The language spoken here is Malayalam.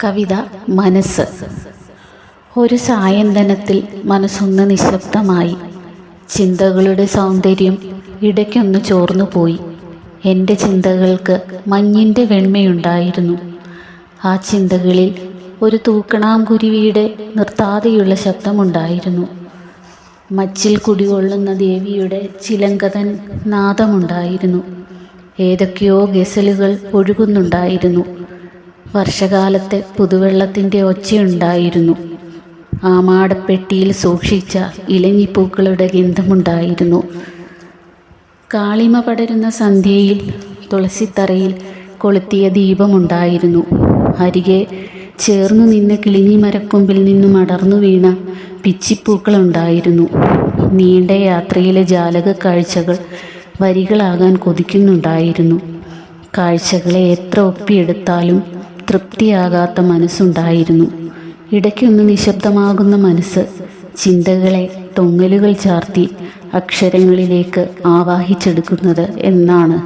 കവിത മനസ്സ്. ഒരു സായന്തനത്തിൽ മനസ്സൊന്ന് നിശബ്ദമായി. ചിന്തകളുടെ സൗന്ദര്യം ഇടയ്ക്കൊന്ന് ചോർന്നുപോയി. എൻ്റെ ചിന്തകൾക്ക് മഞ്ഞിൻ്റെ വെണ്മയുണ്ടായിരുന്നു. ആ ചിന്തകളിൽ ഒരു തൂക്കണാംകുരുവിയുടെ നിർത്താതെയുള്ള ശബ്ദമുണ്ടായിരുന്നു. മച്ചിൽ കുടികൊള്ളുന്ന ദേവിയുടെ ചിലങ്കതൻ നാദമുണ്ടായിരുന്നു. ഏതൊക്കെയോ ഗസലുകൾ ഒഴുകുന്നുണ്ടായിരുന്നു. വർഷകാലത്തെ പുതുവെള്ളത്തിൻ്റെ ഒച്ചയുണ്ടായിരുന്നു. ആമാടപ്പെട്ടിയിൽ സൂക്ഷിച്ച ഇലഞ്ഞിപ്പൂക്കളുടെ ഗന്ധമുണ്ടായിരുന്നു. കാളിമ പടരുന്ന സന്ധ്യയിൽ തുളസിത്തറയിൽ കൊളുത്തിയ ദീപമുണ്ടായിരുന്നു. അരികെ ചേർന്നു നിന്ന കിളിഞ്ഞിമരക്കൊമ്പിൽ നിന്നും അടർന്നു വീണ പിച്ചിപ്പൂക്കളുണ്ടായിരുന്നു. നീണ്ട യാത്രയിലെ ജാലക കാഴ്ചകൾ വരികളാകാൻ കൊതിക്കുന്നുണ്ടായിരുന്നു. കാഴ്ചകളെ എത്ര ഒപ്പിയെടുത്താലും തൃപ്തിയാകാത്ത മനസ്സുണ്ടായിരുന്നു. ഇടയ്ക്കൊന്ന് നിശബ്ദമാകുന്ന മനസ്സ് ചിന്തകളെ തൊങ്ങലുകൾ ചാർത്തി അക്ഷരങ്ങളിലേക്ക് ആവാഹിച്ചെടുക്കുന്നത് എന്നാണ്.